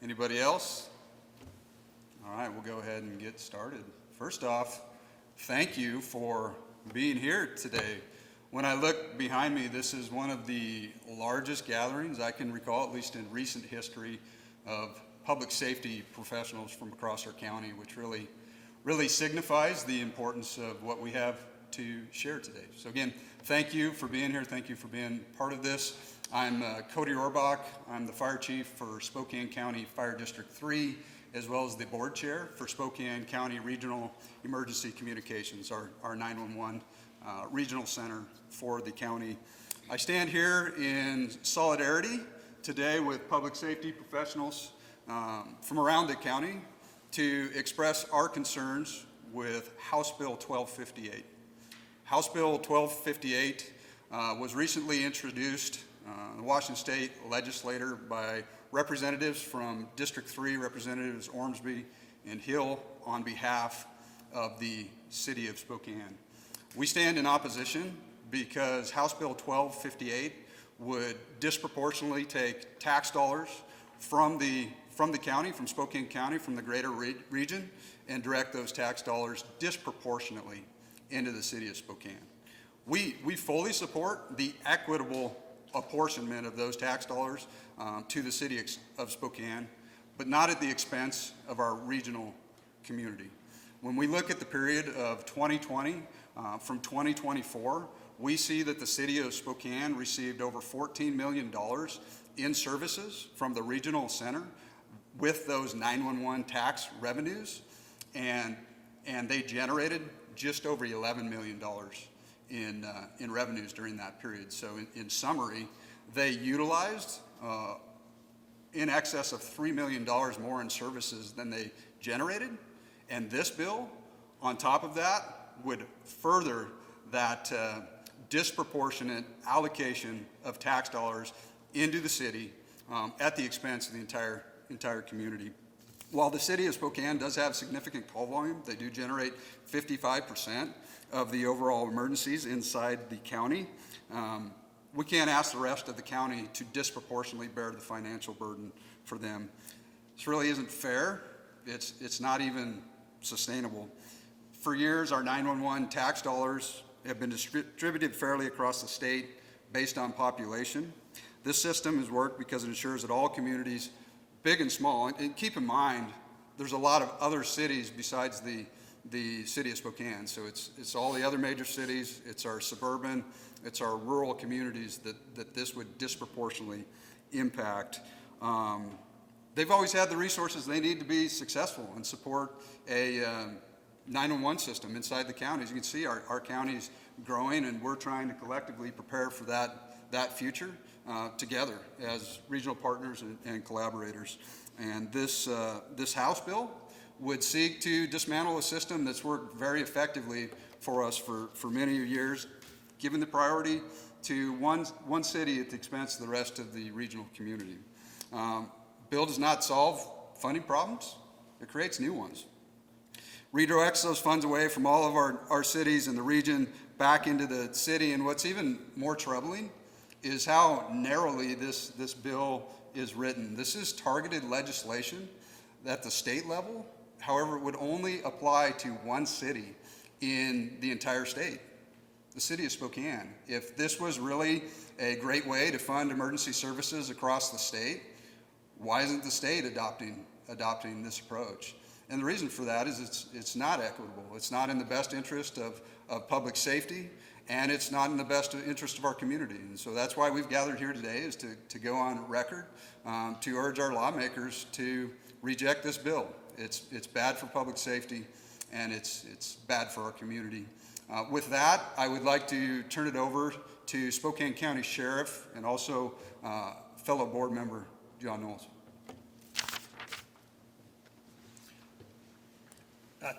Anybody else? All right, we'll go ahead and get started. First off, thank you for being here today. When I look behind me, this is one of the largest gatherings I can recall, at least in recent history, of public safety professionals from across our county, which really signifies the importance of what we have to share today. So again, thank you for being here. Thank you for being part of this. I'm Cody Rohrbach. I'm the fire chief for Spokane County Fire District 3, as well as the board chair for Spokane County Regional Emergency Communications, our 911 regional center for the county. I stand here in solidarity today with public safety professionals from around the county to express our concerns with House Bill 1258. House Bill 1258 was recently introduced in the Washington State legislature by representatives from District 3, Representatives Ormsby and Hill, on behalf of the city of Spokane. We stand in opposition because House Bill 1258 would disproportionately take tax dollars from the county, from Spokane County, from the greater region, and direct those tax dollars disproportionately into the city of Spokane. We fully support the equitable apportionment of those tax dollars to the city of Spokane, but not at the expense of our regional community. When we look at the period of 2020 from 2024, we see that the city of Spokane received over $14 million in services from the regional center with those 911 tax revenues, and they generated just over $11 million in revenues during that period. So in summary, they utilized in excess of $3 million more in services than they generated, and this bill, on top of that, would further that disproportionate allocation of tax dollars into the city at the expense of the entire community. While the city of Spokane does have significant call volume, they do generate 55% of the overall emergencies inside the county. We can't ask the rest of the county to disproportionately bear the financial burden for them. This really isn't fair. It's not even sustainable. For years, our 911 tax dollars have been distributed fairly across the state based on population. This system has worked because it ensures that all communities, big and small, and keep in mind, there's a lot of other cities besides the city of Spokane. So it's all the other major cities, it's our suburban, it's our rural communities that this would disproportionately impact. They've always had the resources they need to be successful and support a 911 system inside the county. As you can see, our county's growing, and we're trying to collectively prepare for that future together as regional partners and collaborators. And this House bill would seek to dismantle a system that's worked very effectively for us for many years, giving the priority to one city at the expense of the rest of the regional community. Bill does not solve funding problems, it creates new ones. Redirects those funds away from all of our cities in the region back into the city, and what's even more troubling is how narrowly this bill is written. This is targeted legislation at the state level. However, it would only apply to one city in the entire state, the city of Spokane. If this was really a great way to fund emergency services across the state, why isn't the state adopting this approach? And the reason for that is it's not equitable. It's not in the best interest of public safety, and it's not in the best interest of our community. And so that's why we've gathered here today, is to go on record to urge our lawmakers to reject this bill. It's bad for public safety, and it's bad for our community. With that, I would like to turn it over to Spokane County Sheriff and also fellow board member John Knowles.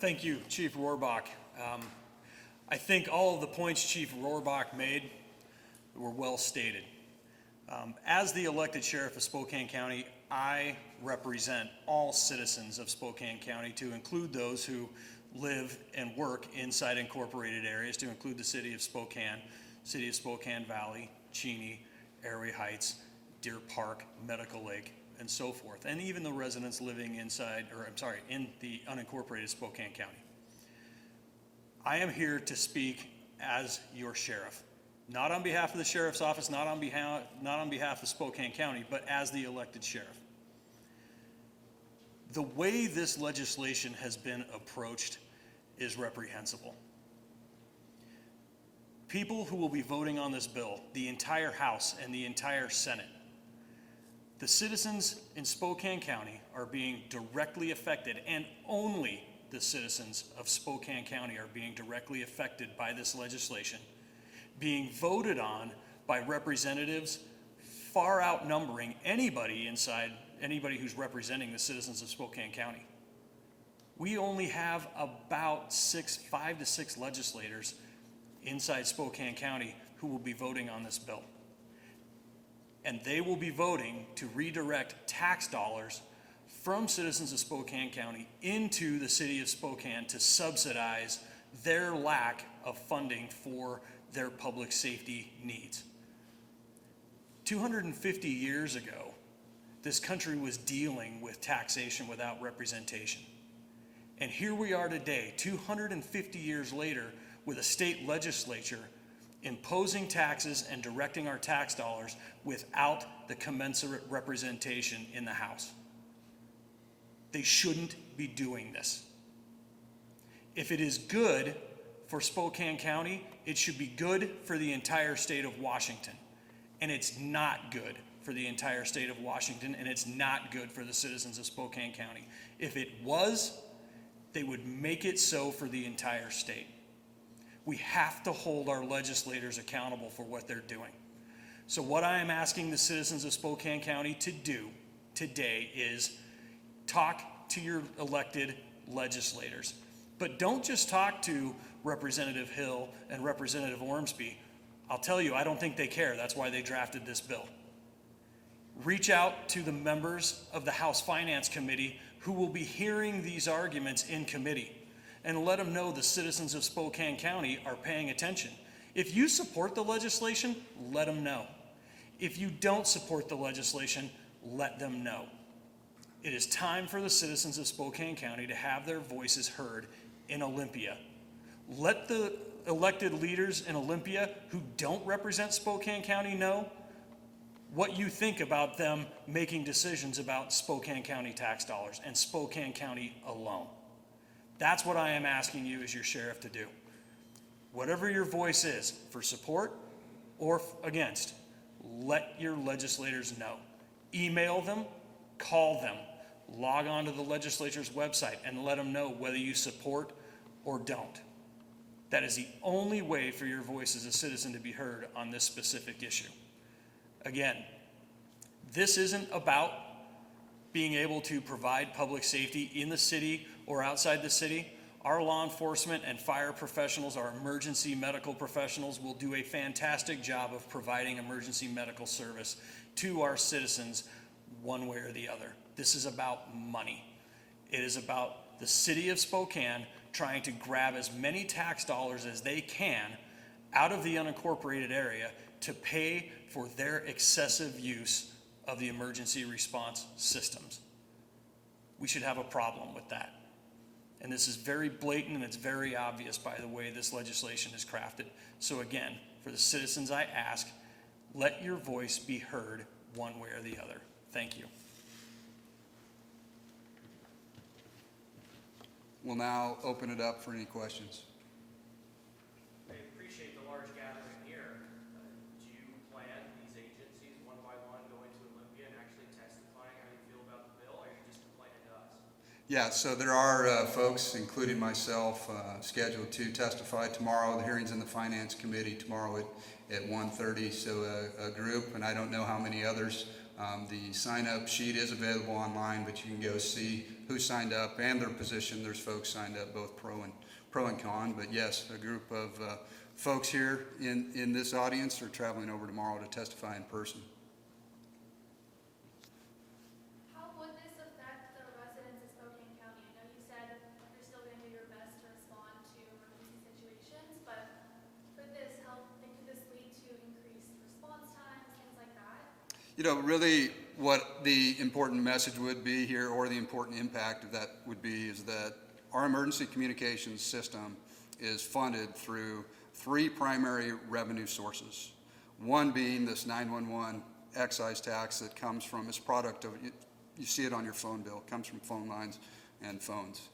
Thank you, Chief Rohrbach. I think all of the points Chief Rohrbach made were well stated. As the elected sheriff of Spokane County, I represent all citizens of Spokane County, to include those who live and work inside incorporated areas, to include the city of Spokane Valley, Cheney, Airway Heights, Deer Park, Medical Lake, and so forth, and even the residents living inside, or I'm sorry, in the unincorporated Spokane County. I am here to speak as your sheriff, not on behalf of the sheriff's office, not on behalf of Spokane County, but as the elected sheriff. The way this legislation has been approached is reprehensible. People who will be voting on this bill, the entire House and the entire Senate, the citizens in Spokane County are being directly affected, and only the citizens of Spokane County are being directly affected by this legislation, being voted on by representatives far outnumbering anybody who's representing the citizens of Spokane County. We only have about 5 to 6 legislators inside Spokane County who will be voting on this bill. And they will be voting to redirect tax dollars from citizens of Spokane County into the city of Spokane to subsidize their lack of funding for their public safety needs. 250 years ago, this country was dealing with taxation without representation. And here we are today, 250 years later, with a state legislature imposing taxes and directing our tax dollars without the commensurate representation in the House. They shouldn't be doing this. If it is good for Spokane County, it should be good for the entire state of Washington. And it's not good for the entire state of Washington, and it's not good for the citizens of Spokane County. If it was, they would make it so for the entire state. We have to hold our legislators accountable for what they're doing. So what I am asking the citizens of Spokane County to do today is talk to your elected legislators. But don't just talk to Representative Hill and Representative Ormsby. I'll tell you, I don't think they care. That's why they drafted this bill. Reach out to the members of the House Finance Committee who will be hearing these arguments in committee, and let them know the citizens of Spokane County are paying attention. If you support the legislation, let them know. If you don't support the legislation, let them know. It is time for the citizens of Spokane County to have their voices heard in Olympia. Let the elected leaders in Olympia who don't represent Spokane County know what you think about them making decisions about Spokane County tax dollars and Spokane County alone. That's what I am asking you as your sheriff to do. Whatever your voice is, for support or against, let your legislators know. Email them, call them, log on to the legislature's website and let them know whether you support or don't. That is the only way for your voice as a citizen to be heard on this specific issue. Again, this isn't about being able to provide public safety in the city or outside the city. Our law enforcement and fire professionals, our emergency medical professionals, will do a fantastic job of providing emergency medical service to our citizens one way or the other. This is about money. It is about the city of Spokane trying to grab as many tax dollars as they can out of the unincorporated area to pay for their excessive use of the emergency response systems. We should have a problem with that. And this is very blatant and it's very obvious by the way this legislation is crafted. So again, for the citizens I ask, let your voice be heard one way or the other. Thank you. We'll now open it up for any questions. I appreciate the large gathering here. Do you plan these agencies one by one going to Olympia and actually testifying how you feel about the bill, or are you just complaining to us? Yeah, so there are folks, including myself, scheduled to testify tomorrow. The hearing's in the Finance Committee tomorrow at 1:30, so a group, and I don't know how many others. The sign-up sheet is available online, but you can go see who signed up and their position. There's folks signed up, both pro and con, but yes, a group of folks here in this audience are traveling over tomorrow to testify in person. How would this affect the residents of Spokane County? I know you said you're still going to do your best to respond to emergency situations, but could this help and could this lead to increased response times, things like that? You know, really, what the important message would be here, or the important impact of that would be, is that our emergency communications system is funded through 3 primary revenue sources. One being this 911 excise tax that comes from, this product of, you see it on your phone bill, comes from phone lines and phones.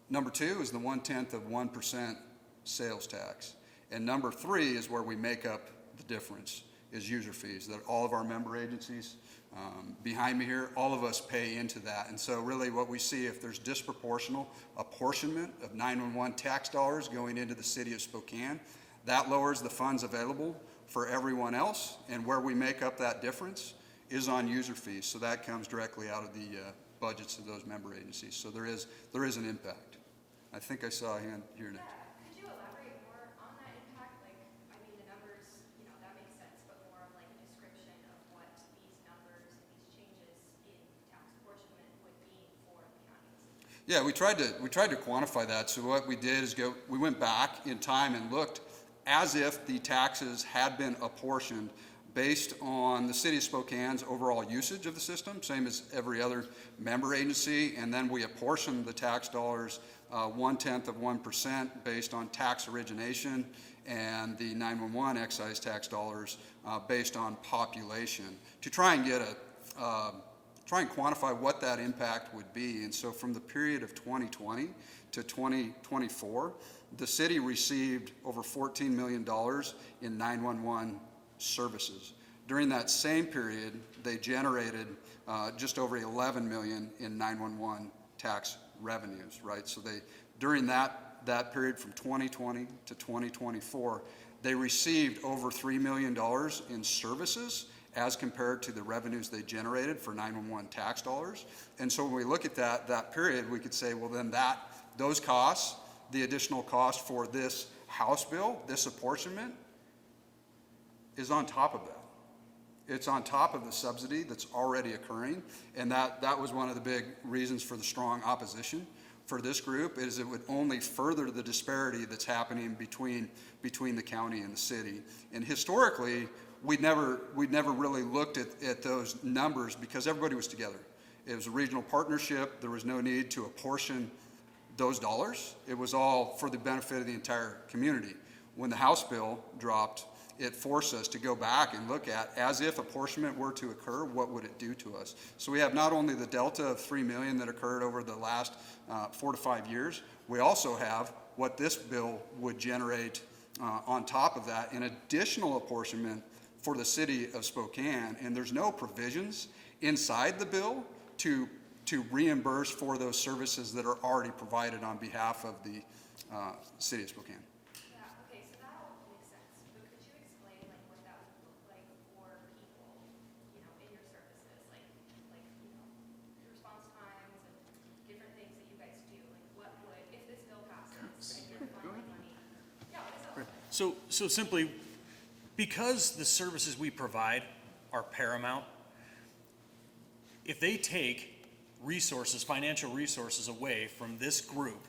Number 2 is the 0.1% sales tax. And number 3 is where we make up the difference, is user fees that all of our member agencies behind me here, all of us pay into that. And so really what we see, if there's disproportional apportionment of 911 tax dollars going into the city of Spokane, that lowers the funds available for everyone else. And where we make up that difference is on user fees. So that comes directly out of the budgets of those member agencies. So there is an impact. I think I saw a hand here next. Could you elaborate more on that impact? Like, I mean, the numbers, that makes sense, but more of like a description of what these numbers and these changes in tax apportionment would mean for the counties. Yeah, we tried to quantify that. So what we did is we went back in time and looked as if the taxes had been apportioned based on the city of Spokane's overall usage of the system, same as every other member agency, and then we apportioned the tax dollars 0.1% based on tax origination, and the 911 excise tax dollars based on population, to try and get try and quantify what that impact would be. And so from the period of 2020 to 2024, the city received over $14 million in 911 services. During that same period, they generated just over 11 million in 911 tax revenues, right? So during that period from 2020 to 2024, they received over $3 million in services as compared to the revenues they generated for 911 tax dollars. And so when we look at that period, we could say, well, then those costs, the additional cost for this House bill, this apportionment, is on top of that. It's on top of the subsidy that's already occurring, and that was one of the big reasons for the strong opposition for this group, is it would only further the disparity that's happening between the county and the city. And historically, we'd never really looked at those numbers because everybody was together. It was a regional partnership. There was no need to apportion those dollars. It was all for the benefit of the entire community. When the House bill dropped, it forced us to go back and look at, as if apportionment were to occur, what would it do to us? So we have not only the delta of $3 million that occurred over the last 4 to 5 years, we also have what this bill would generate on top of that, an additional apportionment for the city of Spokane. And there's no provisions inside the bill to reimburse for those services that are already provided on behalf of the city of Spokane. So simply, because the services we provide are paramount, if they take resources, financial resources away from this group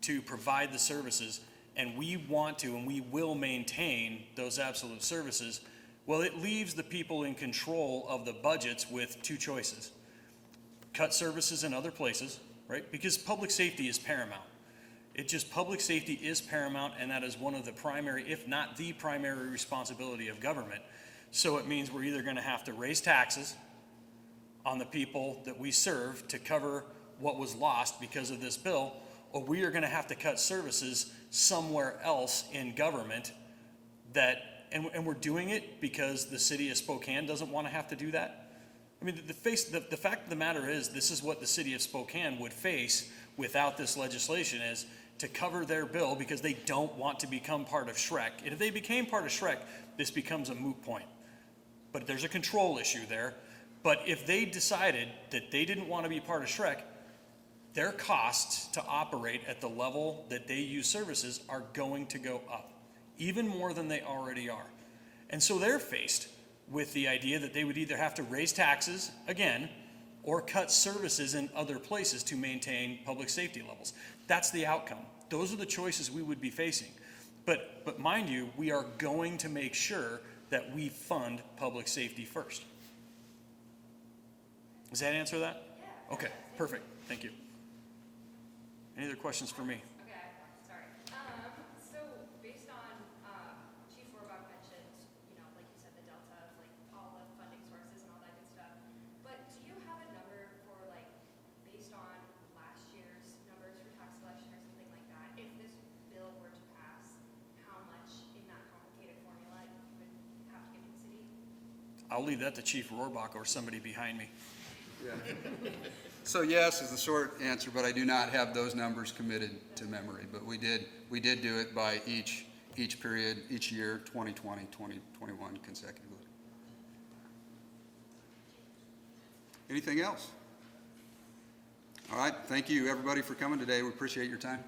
to provide the services, and we want to and we will maintain those absolute services, well, it leaves the people in control of the budgets with 2 choices. Cut services in other places, right? Because public safety is paramount. Public safety is paramount, and that is one of the primary, if not the primary, responsibility of government. So it means we're either going to have to raise taxes on the people that we serve to cover what was lost because of this bill, or we are going to have to cut services somewhere else in government and we're doing it because the city of Spokane doesn't want to have to do that. I mean, the fact of the matter is, this is what the city of Spokane would face without this legislation, is to cover their bill because they don't want to become part of SHREC. And if they became part of SHREC, this becomes a moot point. But there's a control issue there. But if they decided that they didn't want to be part of SHREC, their costs to operate at the level that they use services are going to go up, even more than they already are. And so they're faced with the idea that they would either have to raise taxes again or cut services in other places to maintain public safety levels. That's the outcome. Those are the choices we would be facing. But mind you, we are going to make sure that we fund public safety first. Does that answer that? Yeah. Okay, perfect, thank you. Any other questions for me? Okay, sorry. So based on, Chief Rohrbach mentioned, like you said, the delta of like all the funding sources and all that good stuff. But do you have a number for like, based on last year's numbers for tax collection or something like that? If this bill were to pass, how much in that complicated formula you would have to give to the city? I'll leave that to Chief Rohrbach or somebody behind me. Yeah. So yes is the short answer, but I do not have those numbers committed to memory. But we did do it by each period, each year, 2020, 2021 consecutively. Anything else? All right, thank you everybody for coming today. We appreciate your time.